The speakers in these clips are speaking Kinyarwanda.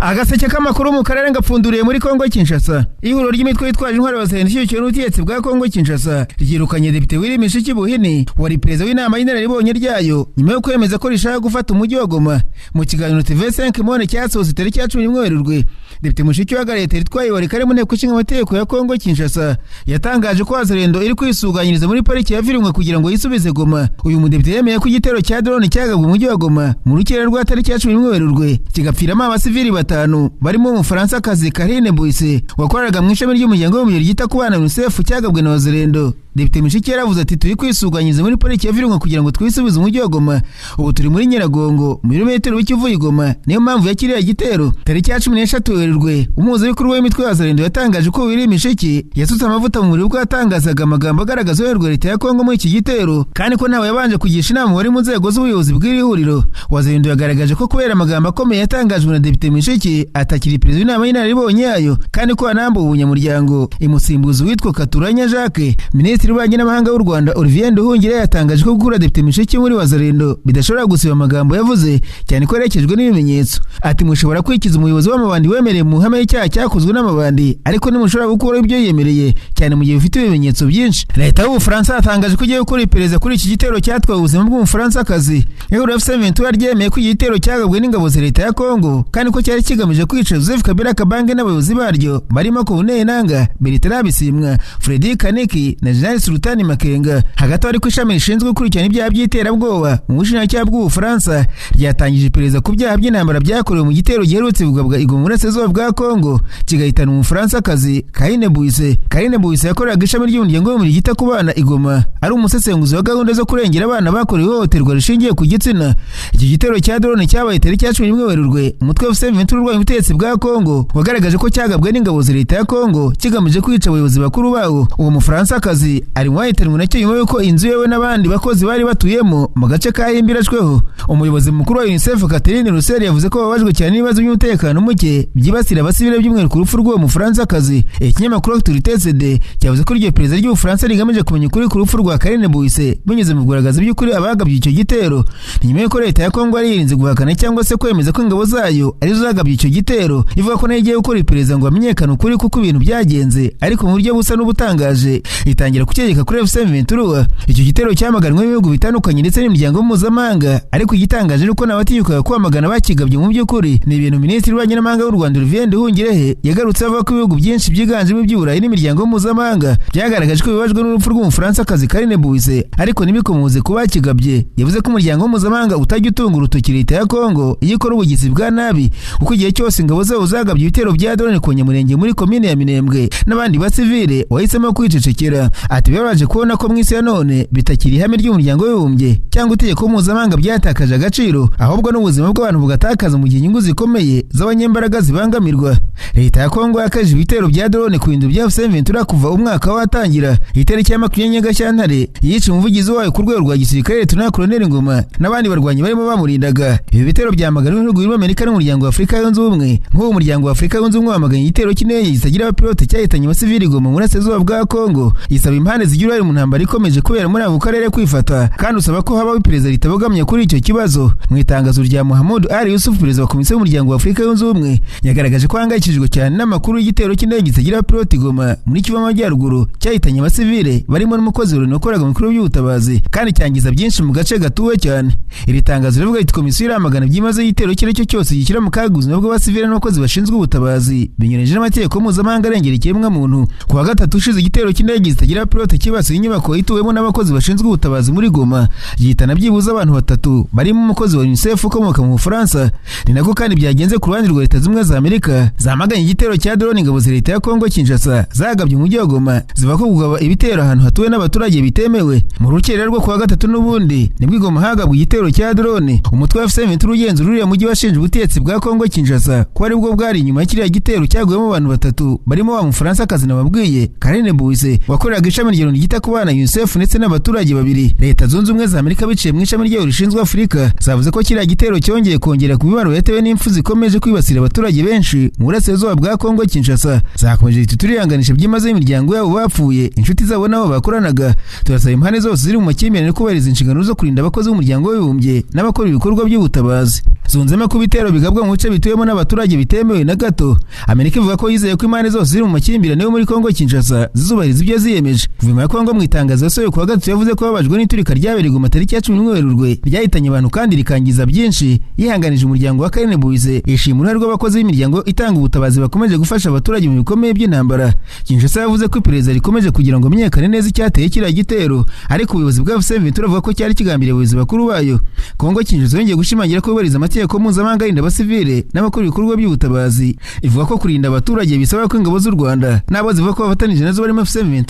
Agaseke k'amakuru mu karere ngapfunduriye muri Kongo Kinshasa. Ihuriro ry'imitwe yitwaje intwaro basendikiye n'ubutegetsi bwa Kongo Kinshasa ryirukanye Depite Willy Mishiki Buhini wari perezida w'inama y'inararibonye ryayo nyuma yo kwemeza ko rishaka gufata umujyi wa Goma. Mu kiganiro TV5 Monde cyasohotse tariki ya 10 Werurwe, Depite Mushiki wa Leta itwaye wari kare mu nteko ishinga amategeko ya Kongo Kinshasa yatangaje ko Wazalendo iri kwisuganyiriza muri pariki ya Virunga kugira ngo yisubize Goma. Uyu mudepite yemeye ko igitero cya drone cyagabwe mu mujyi wa Goma mu rukera rwa tariki ya 10 Werurwe kigapfiramo abasivili batanu barimo umufaransa kazi Karine Buise wakoraga mu ishami ry'umuryango w'umuryango ryita ku bana UNICEF cyagabwe na Wazalendo. Depite Mishiki yaravuze ati turi kwisuganyiriza muri pariki ya Virunga kugira ngo twisubize umujyi wa Goma. Ubu turi muri Nyiragongo mu birometero b'ikivuye Goma, niyo mpamvu ya kiriya gitero. Tariki ya 13 Werurwe umuhuzabikorwa w'imitwe ya Wazalendo yatangaje ko Willy Mishiki yasutse amavuta mu muriro ubwo yatangazaga amagambo agaragaza uruhare Leta ya Kongo muri iki gitero, kandi ko nawe yabanje kugisha inama wari mu nzego z'ubuyobozi bw'iri huriro. Wazalendo yagaragaje ko kubera amagambo akomeye yatangajwe na Depite Mishiki atakiri perezida w'inama y'inararibonye yayo, kandi ko anambuwe ubunyamuryango. Imusimbuza witwa Katuranya Jacques. Minisitiri w'ububanyi n'amahanga w'u Rwanda Olivier Nduhungire yatangaje ko gukura Depite Mishiki muri Wazalendo bidashobora gusiba amagambo yavuze, cyane ko yerekejwe n'ibimenyetso. Ati mushobora kwikiza umuyobozi w'amabandi wemereye mu hame y'icyaha cyakozwe n'amabandi, ariko ntimushobora gukora ibyo yemereye, cyane mu gihe bifite ibimenyetso byinshi. Leta y'Ubufaransa yatangaje ko igiye gukora iperereza kuri iki gitero cyatwaye ubuzima bw'Umufaransa-kazi. Ihuriro F7 ryemeye ko igitero cyagabwe n'ingabo za Leta ya Kongo, kandi ko cyari kigamije kwica Joseph Kabila Kabange n'abayobozi baryo barimo Corneille Nangaa, Bertrand Bisimwa, Freddy Kaniki na Jean Sultani Makenga. Hagati ari ku ishami rishinzwe gukurikirana ibyaha by'iterabwoba mu bushinjacyaha bw'Ubufaransa ryatangije iperereza ku byaha by'intambara byakorewe mu gitero giherutse bugabwa i Goma mu burasirazuba bwa Kongo kigahitana Umufaransa-kazi Karine Buise. Karine Buise yakoraga ishami ry'umuryango w'umuryango ryita ku bana i Goma, ari umusesenguzi wa gahunda zo kurengera abana bakorewe ihohoterwa rishingiye ku gitsina. Iki gitero cya drone cyabaye tariki ya 11 Werurwe. Umutwe wa F7 urwanya ubutegetsi bwa Kongo wagaragaje ko cyagabwe n'ingabo za Leta ya Kongo kigamije kwica abayobozi bakuru bawo. Uwo Mufaransa-kazi ari mu wahitanwe nacyo nyuma yuko inzu yewe n'abandi bakozi bari batuyemo mu gace kahimbirashweho. Umuyobozi mukuru wa UNICEF Catherine Russell yavuze ko babajwe cyane n'ibibazo by'umutekano muke byibasira abasivile by'umwihariko ku rupfu rw'uwo Mufaransa-kazi. Ikinyamakuru Actualité CD cyavuze ko iryo perezida ry'Ubufaransa rigamije kumenya ukuri ku rupfu rwa Karine Buise binyuze mu kugaragaza by'ukuri abagabye icyo gitero. Nyuma y'uko Leta ya Kongo ari yirinze guhakana cyangwa se kwemeza ko ingabo zayo arizo zagabye icyo gitero, ivuga ko nayo igiye gukora iperereza ngo hamenyekane ukuri kuko ibintu byagenze, ariko mu buryo busa n'ubutangaje itangira kucyegeka kuri F7. Icyo gitero cyamaganwe n'ibihugu bitandukanye ndetse n'imiryango mpuzamahanga, ariko igitangaje nuko n'abatinyuka kwamagana bakigabye mu by'ukuri ni ibintu Minisitiri w'ububanyi n'amahanga w'u Rwanda Olivier Nduhungire yagarutse avuga ko ibihugu byinshi byiganjemo iby'Uburayi n'imiryango mpuzamahanga byagaragaje ko bibajwe n'urupfu rw'Umufaransa-kazi Karine Buise, ariko ntibikomoze ku bakigabye. Yavuze ko umuryango mpuzamahanga utajya utunga urutoki Leta ya Kongo iyo ikora ubugizi bwa nabi, kuko igihe cyose ingabo zabo zagabye ibitero bya drone ku Nyamurenge muri komine ya Minembwe n'abandi basivile wahisemo kwicecekera. Ati birabaje kubona ko mu isi ya none bitakiri ihame ry'umuryango w'ubumbye cyangwa itegeko mpuzamahanga byatakaje agaciro, ahubwo n'ubuzima bw'abantu bugatakaza mu gihe inyungu zikomeye z'abanyembaraga zibangamirwa. Leta ya Kongo yakaje ibitero bya drone ku bintu bya F7 kuva umwaka watangira. Itariki ya 20 Gashyantare yica umuvugizi wayo ku rwego rwa gisirikare Lt Colonel Ngoma n'abandi barwanyi barimo bamurindaga. Ibi bitero byamagana n'ibihugu birimo Amerika n'umuryango wa Afurika yunze ubumwe. Nk'uwo muryango wa Afurika yunze ubumwe wamaganye igitero cy'indege kitagira abapilote cyahitanye abasivili Goma mu burasirazuba bwa Kongo, isaba impande zigira uruhare mu ntambara ikomeje kubera muri ako karere kwifata, kandi usaba ko habaho iperereza ritabogamye kuri icyo kibazo. Mu itangazo rya Mohamed Ali Yusuf, perezida wa komisiyo y'umuryango wa Afurika yunze ubumwe, yagaragaje ko ahangayikishijwe cyane n'amakuru y'igitero cy'indege kitagira abapilote Goma muri Kivu y'Amajyaruguru cyahitanye abasivile barimo n'umukozi w'urino ukoraga mu bikorwa by'ubutabazi, kandi cyangiza byinshi mu gace gatuwe cyane. Iri tangazo rivuga iti komisiyo iramagana byimaze igitero icyo ari cyo cyose gishyira mu kaga ubuzima bw'abasivile n'abakozi bashinzwe ubutabazi binyuranyije n'amategeko mpuzamahanga arengera ikiremwamuntu. Ku wa gatatu ushize igitero cy'indege zitagira abapilote kibasiye inyubako ituwemo n'abakozi bashinzwe ubutabazi muri Goma gihitana byibuze abantu batatu barimo umukozi wa UNICEF ukomoka mu Bufaransa. Ni nako kandi byagenze ku ruhande rwa Leta z'Ubumwe za Amerika zamaganye igitero cya drone ingabo za Leta ya Kongo Kinshasa zagabye umujyi wa Goma, ziva ko kugaba ibitero ahantu hatuwe n'abaturage bitemewe. Mu rukera rwo kuwa gatatu n'ubundi nibwo Goma hagabwe igitero cya drone. Umutwe wa F7 ugenzura uriya mujyi washinje ubutegetsi bwa Kongo Kinshasa ko ari bwo bwari inyuma y'ikiriya gitero cyaguyemo abantu batatu barimo wa Mufaransa-kazi nababwiye Karine Buise wakoreraga ishami ry'iryo ryita ku bana UNICEF ndetse n'abaturage babiri. Leta zunze ubumwe za Amerika biciye mu ishami ryayo rishinzwe Afurika zavuze ko kiriya gitero cyongeye kongera ku bibaro yatewe n'impfu zikomeje kwibasira abaturage benshi mu burasirazuba bwa Kongo Kinshasa. Zakomeje turiyanganisha byimaze imiryango yabo bapfuye, inshuti zabo nabo bakoranaga. Turasaba impande zose ziri mu makimbirane kubahiriza inshingano zo kurinda abakozi b'umuryango w'ubumbye n'abakora ibikorwa by'ubutabazi. Zunzemo ku bitero bigabwa mu bice bituye batuwemo n'abaturage bitemewe na gato. Amerika ivuga ko yizeye ko impande zose ziri mu makimbirane yo muri Kongo Kinshasa zizubahiriza ibyo ziyemeje. Guverinoma ya Kongo mu itangazo yasohoye kuwa gatatu yavuze ko babajwe n'iturika ryabereye mu matariki ya 10 Werurwe ryahitanye abantu kandi rikangiza byinshi, yihanganije umuryango wa Karine Buize, ishima uruhare rw'abakozi b'imiryango itanga ubutabazi bakomeje gufasha abaturage mu bikomeye by'intambara. Kinshasa yavuze ko iperereza rikomeje kugira ngo menyekane neza icyateye kiriya gitero, ariko ubuyobozi bwa FCM turavuga ko cyari kigambiriye abayobozi bakuru bayo. Kongo Kinshasa yongeye gushimangira ko yubahiriza amategeko mpuzamahanga arinda abasivile n'abakora ibikorwa by'ubutabazi. Ivuga ko kurinda abaturage bisaba ko ingabo z'u Rwanda n'abo zivuga ko bafatanije nazo barimo FCM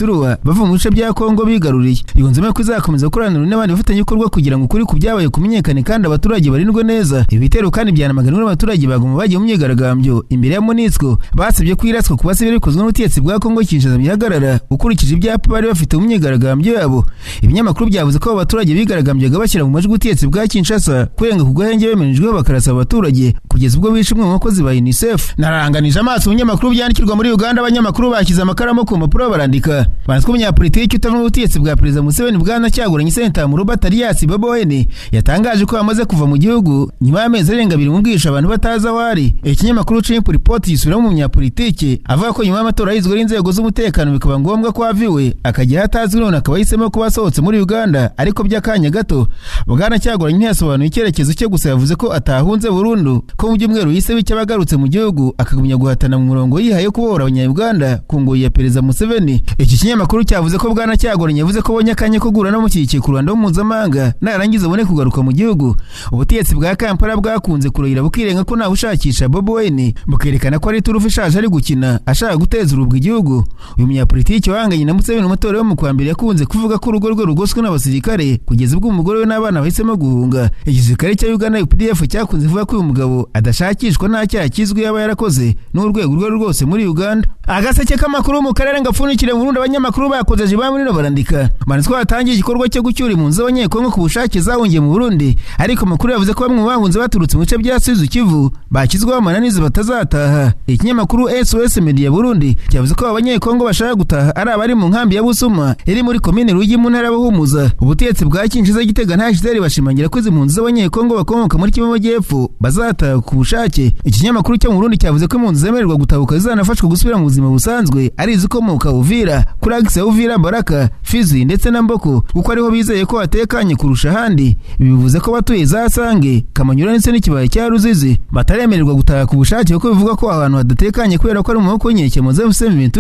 bava mu bice bya Kongo bigaruriye. Yunzemo ko izakomeza gukorana n'abandi bafatanyabikorwa kugira ngo ukuri ku byabaye kumenyekane kandi abaturage barindwe neza. Ibi bitero kandi byanamaganwe n'abaturage baguma bagiye mu myigaragambyo imbere ya MONUSCO, basabye ko iraswa ku basivile bikozwe n'ubutegetsi bwa Kongo Kinshasa bihagarara ukurikije ibyapa bari bafite mu myigaragambyo yabo. Ibinyamakuru byavuze ko abaturage bigaragambyaga bashyira mu majwi ubutegetsi bwa Kinshasa kwenga kugahenge bemenejwe bakarasa abaturage kugeza ubwo bishe umwe mu bakozi ba UNICEF. Naranganije amaso ibinyamakuru byandikirwa muri Uganda, abanyamakuru bashyize amakaramu ku mpapuro barandika. Banditswe umunyapolitiki utava mu butegetsi bwa Perezida Museveni Bwana Kyagulanyi Ssentamu Robert Alias Bobi Wine yatangaje ko amaze kuva mu gihugu nyuma y'amezi arenga 2 mubwisha abantu bataza wari. Ikinyamakuru Chimp Report gisubira mu munyapolitiki avuga ko nyuma y'amatora yizwe n'inzego z'umutekano bikaba ngombwa ko aviwe akajya hatazwi none akaba yahisemo kuba asohotse muri Uganda, ariko by'akanya gato. Bwana Kyagulanyi ntiyasobanuye icyerekezo cye, gusa yavuze ko atahunze burundu, ko mu byumweru yise bicye abagarutse mu gihugu akagumya guhatana mu murongo yihaye kubohora abanya-Uganda ku ngoyi ya Perezida Museveni. Iki kinyamakuru cyavuze ko Bwana Kyagulanyi yavuze ko bonye akanya ko gura no mukikiye ku Rwanda mpuzamahanga narangiza abone kugaruka mu gihugu. Ubutegetsi bwa Kampala bwakunze kurahira bukirenga ko nta ushakisha Bobi Wine, bukerekana ko ari turufu ishaje ari gukina ashaka guteza urubwa igihugu. Uyu munyapolitiki wahanganye na Museveni mu matora yo mu kwa mbere yakunze kuvuga ko urugo rwe rugoswe n'abasirikare kugeza ubwo umugore we n'abana bahisemo guhunga. Igisirikare cya Uganda UPDF cyakunze kuvuga ko uyu mugabo adashakishwa nta cyaha kizwi yaba yarakoze n'urwego rwe rwose muri Uganda. Agaseke k'amakuru mu karere ngapfunikire mu Burundi, abanyamakuru bakozeje bamwe barandika. Banditswe hatangiye igikorwa cyo gucyura impunzi z'abanyekongo ku bushake zahungiye mu Burundi, ariko amakuru yavuze ko bamwe mu bahunze baturutse mu bice bya Sud Kivu bakizwaho amananiza batazataha. Ikinyamakuru SOS Media Burundi cyavuze ko abanyekongo bashaka gutaha ari abari mu nkambi ya Busuma iri muri komine Ruyigi mu ntara Buhumuza. Ubutegetsi bwa Kinshasa Gitega nta Kizeri bashimangira ko izi mpunzi z'abanyekongo bakomoka muri Kivu y'Amajyepfo bazataha ku bushake. Ikinyamakuru cyo mu Burundi cyavuze ko impunzi zemererwa gutahuka zizanafashwa gusubira mu buzima busanzwe ari izikomoka Uvira, Kuragise, Uvira, Baraka, Fizi ndetse na Mboko, kuko ariho bizeye ko hatekanye kurusha ahandi. Bivuze ko batuye za Sange, Kamanyura ndetse n'ikibaya cya Ruzizi bataremererwa gutaha ku bushake, kuko bivuga ko ahantu hadatekanye kubera ko ari mu maboko y'inkekemo za FCM.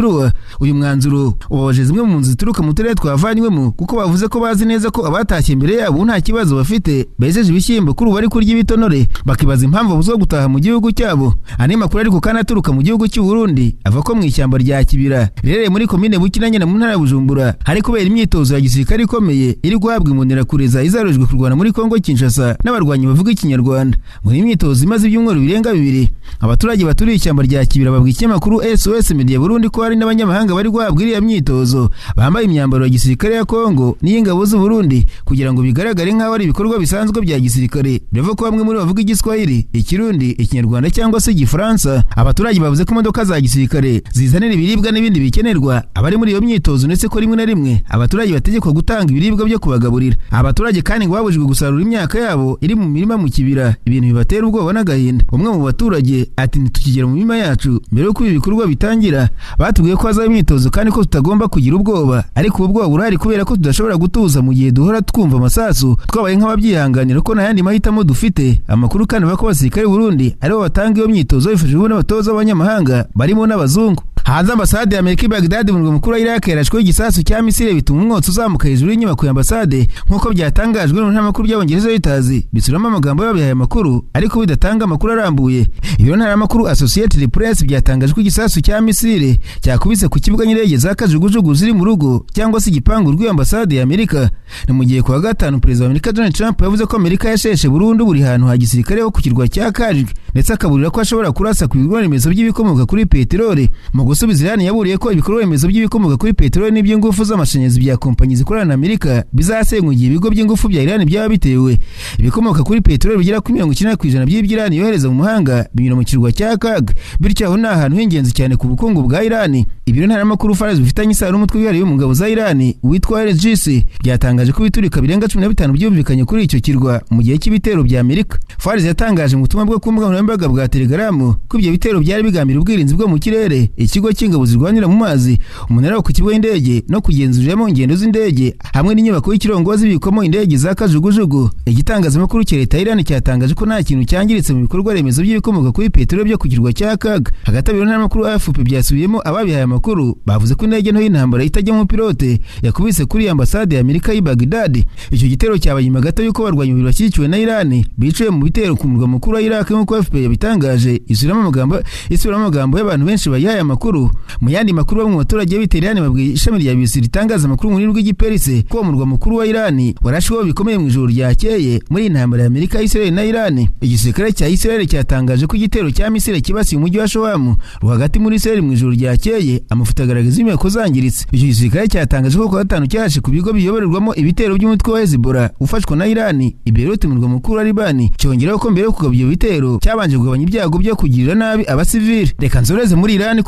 Uyu mwanzuro ubabaje zimwe mu mpunzi zituruka mu turere twavanywemo, kuko bavuze ko bazi neza ko abatashye imbere yabo nta kibazo bafite, bejeje ibishyimbo kuri ubu bari kurya ibitonore, bakibaza impamvu babuze gutaha mu gihugu cyabo. Andi makuru ariko kandi aturuka mu gihugu cy'u Burundi avuga ko mu ishyamba rya Kibira rirereye muri komine Bukinanyana mu ntara ya Bujumbura hari kubera imyitozo ya gisirikare ikomeye iri guhabwa imbonerakure izarojwe kurwana muri Kongo Kinshasa n'abarwanyi bavuga ikinyarwanda. Muri imyitozo imaze ibyumweru birenga 2, abaturage baturiye ishyamba rya Kibira babwiye ikinyamakuru SOS Media Burundi ko hari n'abanyamahanga bari guhabwa iriya myitozo bambaye imyambaro ya gisirikare ya Kongo n'iy'ingabo z'u Burundi kugira ngo bigaragare nk'aho ari ibikorwa bisanzwe bya gisirikare. Bivuga ko bamwe muri bavuga Igiswahili, Ikirundi, Ikinyarwanda cyangwa se Igifaransa. Abaturage bavuze ko imodoka za gisirikare zizanira ibiribwa n'ibindi bikenerwa abari muri iyo myitozo, ndetse ko rimwe na rimwe abaturage bategekwa gutanga ibiribwa byo kubagaburira. Abaturage kandi ngo babujijwe gusarura imyaka yabo iri mu mirima mu Kibira, ibintu bibatera ubwoba n'agahinda. Umwe mu baturage ati ntitukigera mu mirima yacu mbere yuko ibi bikorwa bitangira. Batubwiye ko hazaba imyitozo kandi ko tutagomba kugira ubwoba, ariko ubu bwoba burahari kubera ko tudashobora gutuza mu gihe duhora twumva amasasu, twabaye nk'ababyihanganira ko nta yandi mahitamo dufite. Amakuru kandi avuga ko abasirikare b'u Burundi aribo batanga iyo myitozo bifashijwe n'abatoza b'abanyamahanga barimo n'abazungu. Hanze ambasade ya Amerika i Baghdad mu murwa mukuru wa Iraq yarashweho igisasu cya misile bituma umwotsi uzamuka hejuru y'inyubako ya ambasade, nk'uko byatangajwe n'intamakuru by'Abongereza Reuters bisubiramo amagambo y'ababihaye amakuru ariko bidatanga amakuru arambuye. Ibiro ntaramakuru Associated Press byatangaje ko igisasu cya misile cyakubise ku kibuga nyirege za kajugujugu ziri mu rugo cyangwa se igipangu rw'iyo ambasade ya Amerika. Ni mu gihe kwa gatanu Perezida wa Amerika Donald Trump yavuze ko Amerika yasheshe burundu buri hantu ha gisirikare ho ku kirwa cya Karg, ndetse akaburira ko ashobora kurasa ku bigo remezo by'ibikomoka kuri peteroli. Mu gusubiza Iran yaburiye ko ibikorwa remezo by'ibikomoka kuri peteroli n'iby'ingufu z'amashanyarazi bya kompanyi zikorana na Amerika bizasenywa igihe ibigo by'ingufu bya Iran byaba bitewe. Ibikomoka kuri peteroli bigera kuri 90% by'ibyo Iran yohereza mu mahanga binyura mu kirwa cya Kag, bityo aho ni ahantu h'ingenzi cyane ku bukungu bwa Iran. Ibiro ntaramakuru Fars bifitanye isano n'umutwe wihariye mu ngabo za Iran witwa RGC byatangaje ko biturika birenga 15 byumvikanye kuri icyo kirwa mu gihe cy'ibitero bya Amerika. Fars yatangaje mu butumwa bwo kumbuga nkoranyambaga bwa Telegram ko ibyo bitero byari bigambira ubwirinzi bwo mu kirere, ikigo cy'ingabo zirwanira mu mazi, umunara ku kigo indege no kugenzuriramo ingendo z'indege hamwe n'inyubako y'ikirongozi bikomo indege za kajugujugu. Igitangazamakuru cya leta Iran cyatangaje ko nta kintu cyangiritse mu bikorwa remezo by'ibikomoka kuri peteroli byo ku kirwa cya Kag. Hagati y'ibiro ntaramakuru AFP byasubiyemo ababihaye amakuru bavuze ko indege nto y'intambara itajya mu pilote yakubise kuri ambasade ya Amerika i Baghdad. Icyo gitero cyabaye nyuma gato y'uko barwanya umubiri bashyigikiwe na Iran bicaye mu bitero ku murwa mukuru wa Iraq nk'uko AFP yabitangaje. Isubiramo amagambo y'abantu benshi bayaye amakuru. Mu yandi makuru bamwe mu baturage b'Iran Iran babwiye ishami rya BBC ritangaza amakuru mu rurimi rw'igiperse ko umurwa mukuru wa Iran warashweho bikomeye mu ijoro ryakeye muri intambara ya Amerika, Israel na Iran. Igisirikare cya Israel cyatangaje ko igitero cya Misiri kibasiye umujyi wa Shawam rwagati muri Israel mu ijoro ryakeye. Amafoto agaragaza imyeko zangiritse. Icyo gisirikare cyatangaje ko kuwa 5 cyashe ku bigo biyoborerwamo ibitero by'umutwe wa Hezbollah ufashwa na Iran i Beirut mu murwa mukuru wa Liban. Cyongeraho ko mbere yo kugaba ibyo bitero cyabanje kugabanya ibyago byo kugirira nabi abasivili. Reka nsoreze muri Iran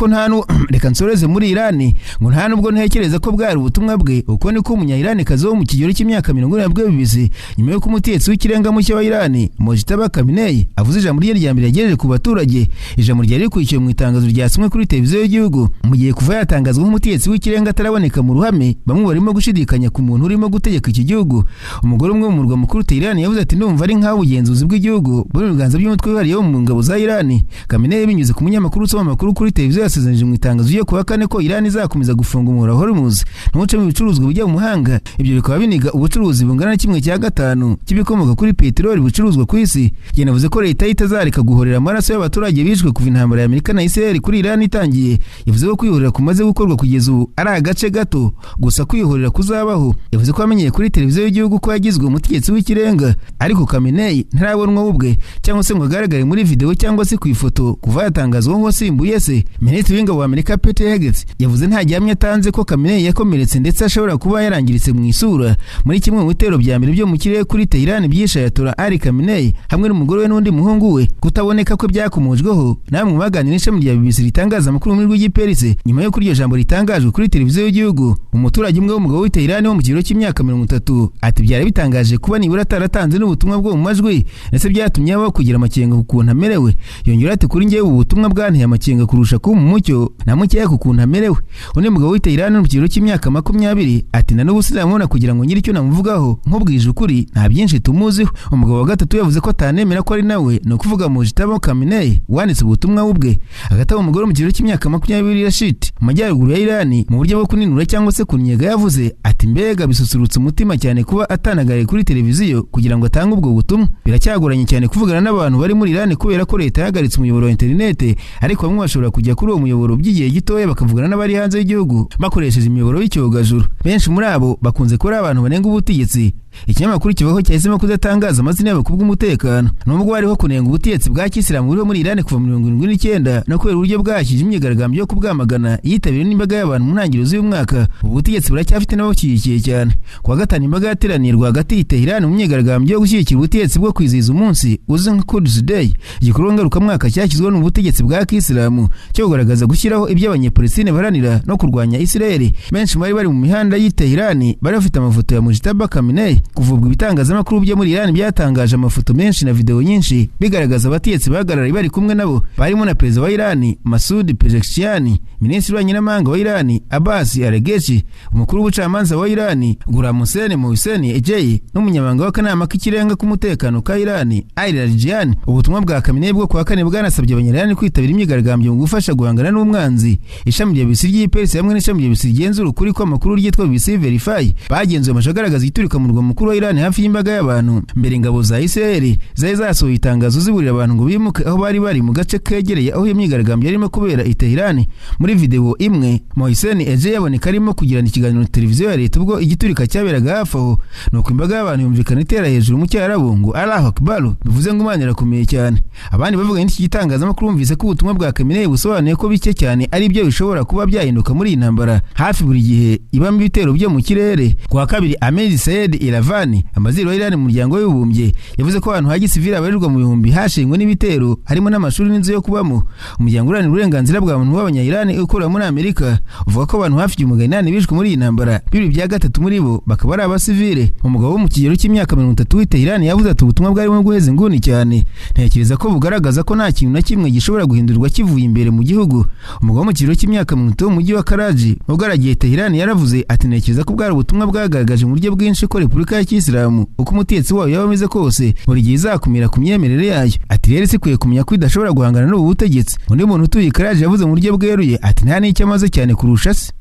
ngo nta nubwo ntekereza ko bwari ubutumwa bwe. Uko niko umunya-Iran kazi wo mu kigero cy'imyaka 40 yabwiye BBC nyuma yo kumutetsi w'ikirenga mushya wa Iran Mojtaba Khamenei avuze ijambo rye rya mbere yagejeje ku baturage. Ijambo ryari rikurikiye mu itangazo ryasomwe kuri televiziyo y'igihugu. Mu gihe kuva yatangazwa nk'umutetsi w'ikirenga ataraboneka mu ruhame, bamwe barimo gushidikanya ku muntu urimo gutegeka iki gihugu. Umugore umwe mu murwa mukuru Tehran yavuze ati ndumva ari nk'aho ubugenzuzi bw'igihugu buri mu biganza by'umutwe wihariye mu ngabo za Iran. Khamenei binyuze ku munyamakuru usoma amakuru kuri televiziyo yasezeranyije mu itangazo ryo kuwa 4 ko Iran izakomeza gufunga umuhora wa Hormuz ntuce mu bicuruzwa bijya mu mahanga. Ibyo bikaba biniga ubucuruzi bungana na 1/5 cy'ibikomoka kuri peteroli bucuruzwa ku isi. Yanavuze ko leta itazareka guhorera amaraso y'abaturage bishwe kuva intambara ya Amerika na Israel kuri Iran itangiye. Yavuze ko kwihorera kumaze gukorwa kugeza ubu ari agace gato gusa kwihorera kuzabaho. Yavuze ko amenyeye kuri televiziyo y'igihugu ko yagizwe umutegetsi w'ikirenga, ariko Khamenei ntarabonwa ubwe cyangwa se ngo agaragare muri video cyangwa se ku ifoto kuva yatangazwa ngo simbuye se. Minisitiri w'ingabo wa Amerika Pete Hegseth yavuze nta gihamya atanze ko Khamenei yakomeretse ndetse ashobora kuba yarangiritse mu isura muri kimwe mu bitero bya mbere byo mu kirere kuri Tehran byishe Ayatollah Ali Khamenei hamwe n'umugore we n'undi muhungu we. Kutaboneka ko byakomojweho namwe baganira n'ishami rya BBC ritangaza amakuru mu rw'igiperse nyuma yo kuri iryo jambo ritangajwe kuri televiziyo y'igihugu. Umuturage umwe w'umugabo w'i Tehran wo mu kigero cy'imyaka 30 ati byari bitangaje kuba nibura ataratanze n'ubutumwa bwo mu majwi ndetse byatumye abo kugira amakenga ku kuntu amerewe. Yongera ati kuri njyewe ubu butumwa bwanteye amakenga kurusha kuba mu mucyo namukeya ku kuntu amerewe. Undi mugabo w'i Tehran mu kigero cy'imyaka 20 ati na n'ubu sinamubona kugira ngo nyiri icyo namuvugaho nk'ubwije ukuri nta byinshi tumuziho. Umugabo wa gatatu yavuze ko atanemera ko ari nawe no kuvuga Mojtaba Khamenei wanditse ubutumwa ubwe. Agatabo umugore mu kigero cy'imyaka 20 Rashid mu majyaruguru ya Iran mu buryo bwo kuninura cyangwa se kunyega yavuze ati mbega bisusurutse umutima cyane kuba atanagaye kuri televiziyo kugira ngo atange ubwo butumwa. Biracyagoranye cyane kuvugana n'abantu bari muri Iran kubera ko leta yahagaritse umuyoboro wa internet, ariko bamwe bashobora kujya kuri uwo muyoboro by'igihe gitoya bakavugana n'abari hanze y'igihugu bakoresheje imiyoboro y'icyogajuru. Benshi muri abo bakunze kuba abantu banenga ubutegetsi. Ikinyamakuru kibaho cyahisemo kudatangaza amazina yabo kubw'umutekano nubwo hariho kunenga ubutegetsi bwa Kisilamu buriho muri Iran kuva mu 1979 no kubera uburyo bwashyije imyigaragambyo yo kubwamagana yitabiriwe n'imbaga y'abantu mu ntangiriro z'uyu mwaka. Ubutegetsi buracyafite n'abashyigikiye cyane. Kuwa gatanu imbaga yateraniye rwagati Tehran mu myigaragambyo yo gushyigikira ubutegetsi bwo kwizihiza umunsi uzwi nka Quds Day, igikorwa ngarukamwaka cyashyizweho n'ubutegetsi bwa Kisilamu cyo kugaragaza gushyiraho ibyo Abanyapalestine baharanira no kurwanya Israel. Benshi bari mu mihanda y'i Tehran bari bafite amafoto ya Mojtaba Khamenei. Kuvubwa ibitangazamakuru byo muri Iran byatangaje amafoto menshi na video nyinshi bigaragaza abategetsi bahagarariye bari kumwe nabo barimo na perezida wa Iran Masoud Pezeshkian, minisitiri w'abanyamahanga wa Iran Abbas Araghchi, umukuru w'ubucamanza wa Iran Ghulam Hussein Mohsen Ejei n'umunyamabanga w'akanama k'ikirenga k'umutekano ka Iran Air Arjian. Ubutumwa bwa Khamenei bwo kuwa 4 bwanasabye abanyarani kwitabira imyigaragambyo mu gufasha guhangana n'umwanzi. Ishami rya BBC ry'iperse hamwe n'ishami rya BBC rigenzura ukuri kw'amakuru ryitwa BBC Verify bagenzuye amashusho agaragaza iturika mu rwa mukuru wa Iran hafi y'imbaga y'abantu. Mbere ingabo za Israel zari zasohoye itangazo ziburira abantu ngo bimuke aho bari mu gace kegereye aho imyigaragambyo yarimo kubera i Tehran. Muri video imwe Mohsen Eje yaboneka arimo kugirana ikiganiro na televiziyo ya leta ubwo igiturika cyaberaga hafi aho, nuko imbaga y'abantu yumvikana itera hejuru mu cyarabu ngo Allahu Akbar, bivuze ngo Imana irakomeye cyane. Abandi bavuga n'iki gitangazamakuru bumvise ko ubutumwa bwa Khamenei busobanuye ko bike cyane ari byo bishobora kuba byahinduka muri iyi ntambara hafi buri gihe ibamo ibitero byo mu kirere. Kwa kabiri Ahmed Said Iravani, amaziro wa Iran mu muryango w'ubumbye, yavuze ko abantu hagi civil abarirwa mu bihumbi hashingwe n'ibitero harimo n'amashuri n'inzu yo kubamo. Umuryango uranira uburenganzira bwa muntu w'abanya-Iran ukorera muri Amerika uvuga ko abantu hafi 800 bishwe muri iyi ntambara, bibiri bya gatatu muri bo bakaba ari abasivile. Umugabo wo mu kigero cy'imyaka 30 w'ite Iran yavuze ati ubutumwa bwarimo guheza inguni cyane, ntekereza ko bugaragaza ko nta kintu na kimwe gishobora guhindurwa kivuye imbere mu gihugu. Umugabo wo mu kigero cy'imyaka 30 mu mujyi wa Karachi ubwaragiye Tehran yaravuze ati ntekereza ko bwari ubutumwa bwagaragaje mu buryo bwinshi ko Repubulika ya Kisilamu uko umutetsi wayo yaba ameze kose buri gihe izakumira ku myemerere yayo. Ati rero sikwiye kumenya ko idashobora guhangana n'ubu butegetsi. Undi muntu utuye Karachi yavuze mu buryo bweruye ati nta n'icyo amaze cyane kurusha se.